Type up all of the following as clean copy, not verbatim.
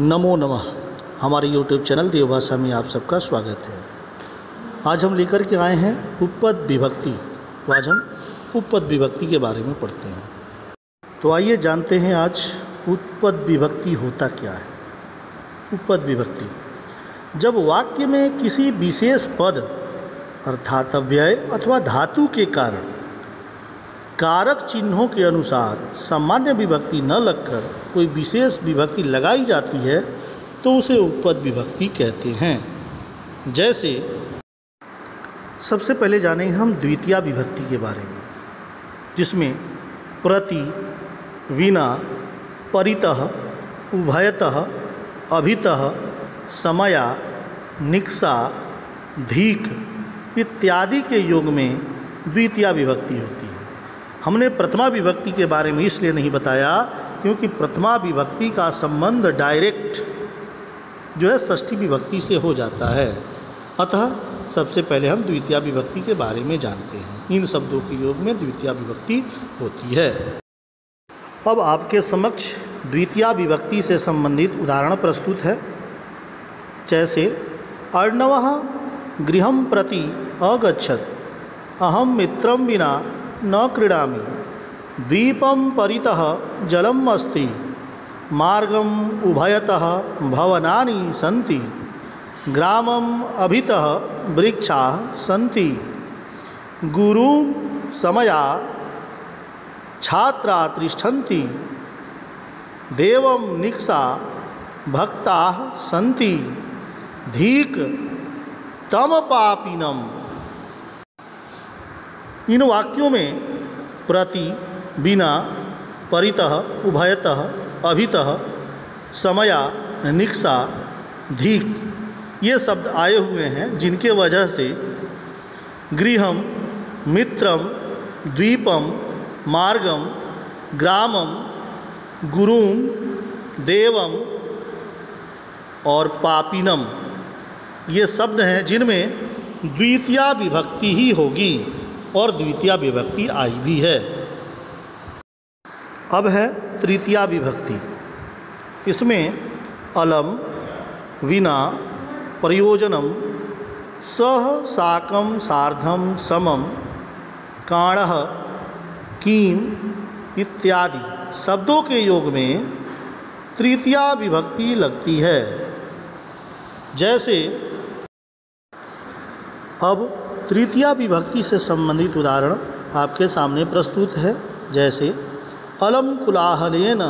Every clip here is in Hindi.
नमो नमः। हमारे YouTube चैनल देवभाषा में आप सबका स्वागत है। आज हम लेकर के आए हैं उपपद विभक्ति। तो आज हम उपपद विभक्ति के बारे में पढ़ते हैं। तो आइए जानते हैं आज उपपद विभक्ति होता क्या है। उपपद विभक्ति जब वाक्य में किसी विशेष पद अर्थात अव्यय अथवा धातु के कारण कारक चिन्हों के अनुसार सामान्य विभक्ति न लगकर कोई विशेष विभक्ति लगाई जाती है तो उसे उपपद विभक्ति कहते हैं। जैसे सबसे पहले जानेंगे हम द्वितीया विभक्ति के बारे में, जिसमें प्रति, विना, परितः, उभयतः, अभितः, समया, निक्सा, धीक इत्यादि के योग में द्वितीया विभक्ति होती है। हमने प्रथमा विभक्ति के बारे में इसलिए नहीं बताया क्योंकि प्रथमा विभक्ति का संबंध डायरेक्ट जो है षष्ठी विभक्ति से हो जाता है। अतः सबसे पहले हम द्वितीया विभक्ति के बारे में जानते हैं। इन शब्दों के योग में द्वितीया विभक्ति होती है। अब आपके समक्ष द्वितीया विभक्ति से संबंधित उदाहरण प्रस्तुत है। जैसे अर्णवः गृहं प्रति अगच्छत्, अहं मित्रं विना न क्रीडामि, द्वीपं परितः जलम् अस्ति, मार्गम् उभयतः भवनानि सन्ति, ग्रामम् अभितः वृक्षाः सन्ति, गुरुं समया छात्रा तिष्ठन्ति, देवं निक्सा भक्ताः सन्ति, धीक तम पापिनम। इन वाक्यों में प्रति, बिना, परितः, उभयतः, अभितः, समया, निक्सा, धीक ये शब्द आए हुए हैं, जिनके वजह से गृहम, मित्रम, द्वीपम, मार्गम, ग्रामम, गुरुम, देवम और पापिनम ये शब्द हैं जिनमें द्वितीया विभक्ति ही होगी और द्वितीया विभक्ति आई भी है। अब है तृतीया विभक्ति। इसमें अलम, विना, प्रयोजनम, सह, साकम, सार्धम, समम, काणः, कीम इत्यादि शब्दों के योग में तृतीया विभक्ति लगती है। जैसे अब तृतीया विभक्ति से संबंधित उदाहरण आपके सामने प्रस्तुत है। जैसे अलम कुलाहलेन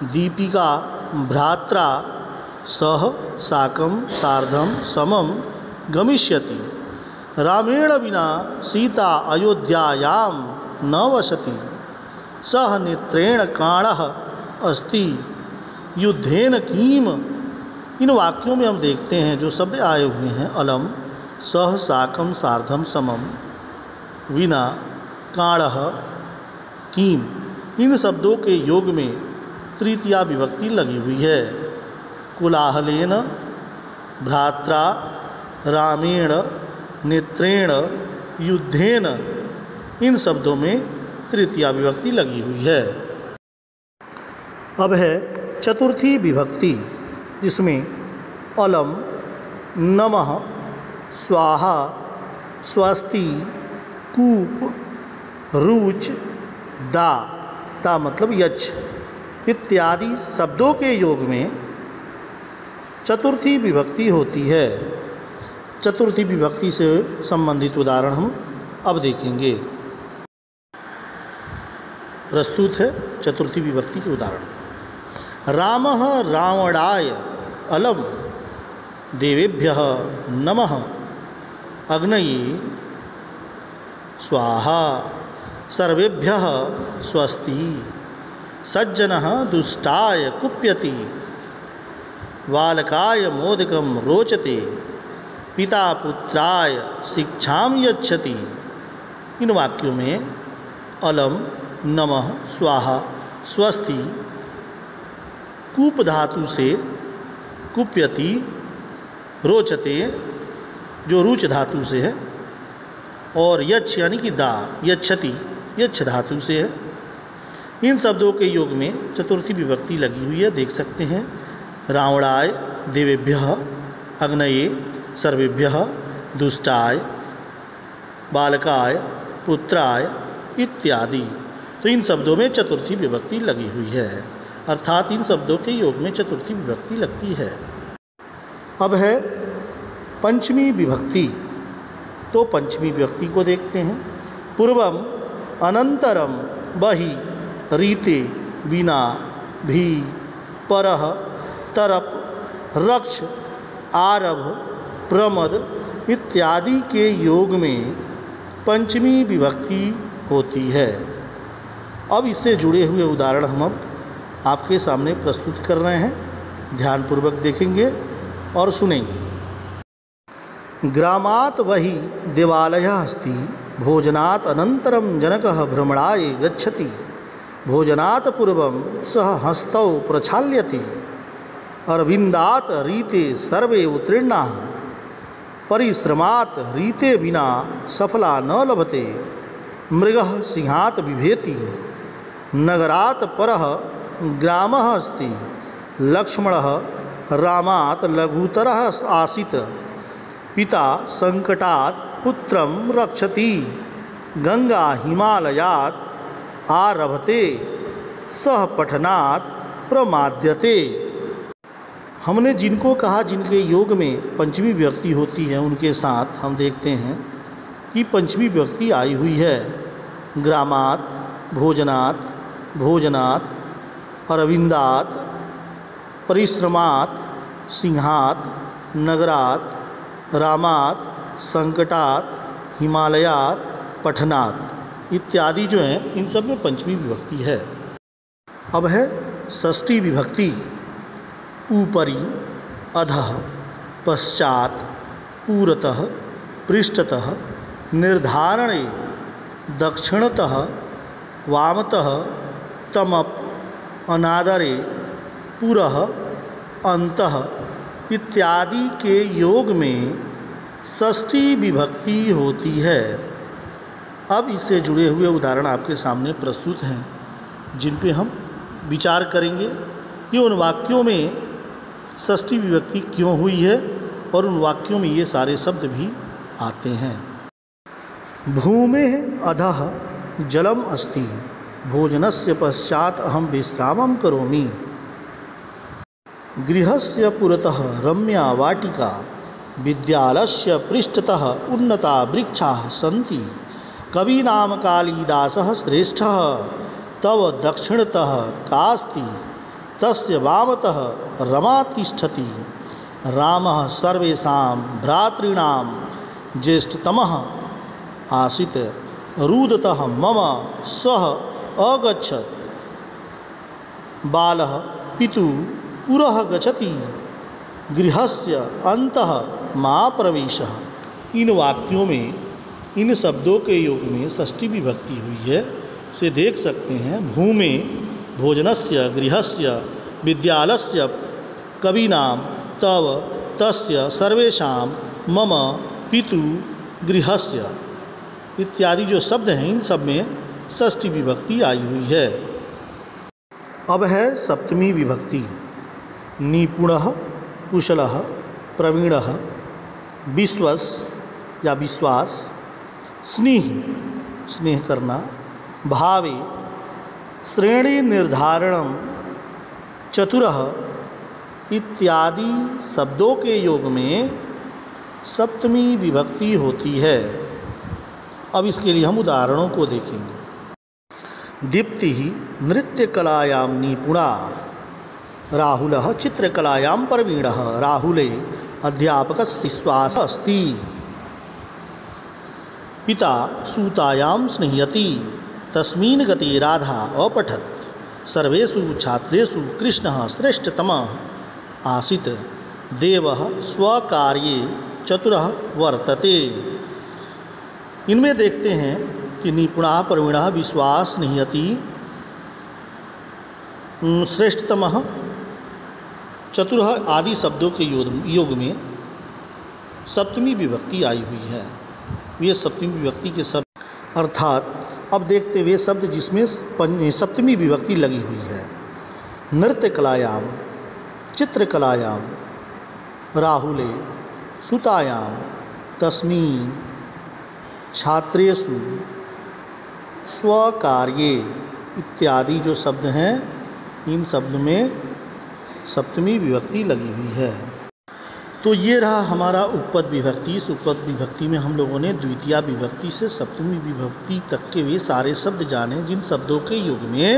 दीपिका भ्रात्रा सह, साकं, सार्धं, समं गमिष्यति, रामेण विना सीता अयोध्यायां न वसति, सह नेत्रेण काणः अस्ति, युद्धेन कीम। इन वाक्यों में हम देखते हैं जो शब्द आए हुए हैं अलम, सह, साकम, सार्धम, समम, विना, काणः, कीम इन शब्दों के योग में तृतीया विभक्ति लगी हुई है। कुलाहलेन, भ्रात्रा, रामेण, नेत्रेण, युद्धेन इन शब्दों में तृतीया विभक्ति लगी हुई है। अब है चतुर्थी विभक्ति, जिसमें अलम, नमः, स्वाहा, स्वस्ति, कूप, रुच, दा मतलब यच्छ इत्यादि शब्दों के योग में चतुर्थी विभक्ति होती है। चतुर्थी विभक्ति से संबंधित उदाहरण हम अब देखेंगे। प्रस्तुत है चतुर्थी विभक्ति के उदाहरण। रामः रावणाय अलम, देवेभ्यः नमः, अग्नये स्वाहा, सर्वेभ्यः स्वस्ति, सज्जनः दुष्टाय कुप्यति, बालकाय मोदकं रोचते, पिता पुत्राय शिक्षां यच्छति। इन वाक्यों में अलम, नमः, स्वाहा, स्वस्ति कूप धातु से कुप्यति, रोचते जो रुच धातु से है, और यच्छ यानी कि दा, यच्छति यच्छ धातु से है। इन शब्दों के योग में चतुर्थी विभक्ति लगी हुई है, देख सकते हैं। रावणाय देवेभ्यः अग्नये सर्वेभ्यः दुष्टाय बालकाय पुत्राय इत्यादि। तो इन शब्दों में चतुर्थी विभक्ति लगी हुई है, अर्थात इन शब्दों के योग में चतुर्थी विभक्ति लगती है। अब है पंचमी विभक्ति। तो पंचमी विभक्ति को देखते हैं। पूर्वम अनंतरम बहि रीते बिना भी परह तरप रक्ष आरभ प्रमद इत्यादि के योग में पंचमी विभक्ति होती है। अब इससे जुड़े हुए उदाहरण हम अब आपके सामने प्रस्तुत कर रहे हैं, ध्यानपूर्वक देखेंगे और सुनेंगे। ग्रामात् वही देवालयः अस्ति भोजनात् अनन्तरं जनकः भ्रमणाय गच्छति भोजनात् पूर्वं सः हस्तौ प्रक्षाल्यति अरविन्दात् रीते सर्वे उत्तीर्णाः परिश्रमात् रीते बिना सफला न लभते मृगः सिंहात् बिभेति नगरात् परः ग्रामः अस्ति लक्ष्मणः रामात् लघुतरः आसीत् पिता संकटात् पुत्रं रक्षति गंगा हिमालयात् आरभते सह पठनात् प्रमाद्यते। हमने जिनको कहा जिनके योग में पंचमी विभक्ति होती है, उनके साथ हम देखते हैं कि पंचमी विभक्ति आई हुई है। ग्रामात्, भोजनात्, भोजनात्, अरविंदात्, परिश्रमात्, सिंहात्, नगरात्, रामात्, संकटात्, हिमालयात्, पठनात् इत्यादि जो हैं, इन सब में पंचमी विभक्ति है। अब है षष्ठी विभक्ति। ऊपरी, अधः, पश्चात, पूरतः, पृष्ठतः, निर्धारणे, दक्षिणतः, वामतः, तमप, अनादरे, पुरः, अंतः इत्यादि के योग में षष्ठी विभक्ति होती है। अब इससे जुड़े हुए उदाहरण आपके सामने प्रस्तुत हैं, जिन पे हम विचार करेंगे कि उन वाक्यों में षष्ठी विभक्ति क्यों हुई है और उन वाक्यों में ये सारे शब्द भी आते हैं। भूमेः अधः जलम अस्ति भोजनस्य पश्चात अहं विश्रामं करोमि गृहस्य पुरतः रम्या वाटिका विद्यालयस्य पृष्ठतः उन्नता वृक्षाः सन्ति कवीनां कालिदासः श्रेष्ठः तव दक्षिणतः कास्ति तस्य वामतः रमा तिष्ठति रामः सर्वेषां भ्रातॄणां ज्येष्ठतमः आसीत् रुदतः मम सह अगच्छत् बालः पितुः पुरः गच्छति गृहस्य अन्तः मा प्रवेशः। इन वाक्यों में इन शब्दों के योग में षष्ठी विभक्ति हुई है, से देख सकते हैं। भूमे भोजनस्य गृहस्य विद्यालयस्य कवीनां तव तस्य सर्वेषां मम पितु गृहस्य इत्यादि जो शब्द हैं, इन सब में षष्ठी विभक्ति आई हुई है। अब है सप्तमी विभक्ति। निपुणः, कुशलः, प्रवीणः, विश्वस या विश्वास, स्नेह, स्नेह करना, भावे, श्रेणी निर्धारणम, चतुरः इत्यादि शब्दों के योग में सप्तमी विभक्ति होती है। अब इसके लिए हम उदाहरणों को देखेंगे। दीप्ति नृत्य कलायां निपुणा राहुलः चित्रकलायां प्रवीणः राहुले अध्यापकस्य विश्वास अस्ति पिता सूतायां स्निह्यति तस्मिन् गते राधा अपठत् सर्वेषु छात्रेषु कृष्णः श्रेष्ठतमः आसीत् देवः स्वकार्ये चतुरः वर्तते। इनमें देखते हैं कि निपुणः, प्रवीणः, विश्वास, स्निह्यति, श्रेष्ठतमः, चतुरः आदि शब्दों के योग में सप्तमी विभक्ति आई हुई है। ये सप्तमी विभक्ति के शब्द, अर्थात अब देखते हुए शब्द जिसमें सप्तमी विभक्ति लगी हुई है। नृत्य कलायाम, चित्रकलायां राहुले सुतायां तस्मिन् छात्रेषु स्वकार्ये इत्यादि जो शब्द हैं, इन शब्द में सप्तमी विभक्ति लगी हुई है। तो ये रहा हमारा उपपद विभक्ति। इस उपपद विभक्ति में हम लोगों ने द्वितीया विभक्ति से सप्तमी विभक्ति तक के वे सारे शब्द जाने जिन शब्दों के युग में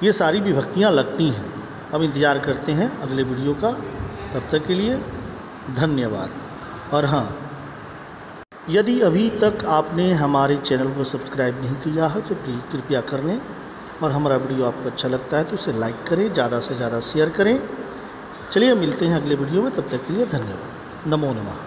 ये सारी विभक्तियाँ लगती हैं। अब इंतज़ार करते हैं अगले वीडियो का। तब तक के लिए धन्यवाद। और हाँ, यदि अभी तक आपने हमारे चैनल को सब्सक्राइब नहीं किया है तो प्लीज़ कृपया कर लें, और हमारा वीडियो आपको अच्छा लगता है तो उसे लाइक करें, ज़्यादा से ज़्यादा शेयर करें। चलिए मिलते हैं अगले वीडियो में। तब तक के लिए धन्यवाद। नमो नमः।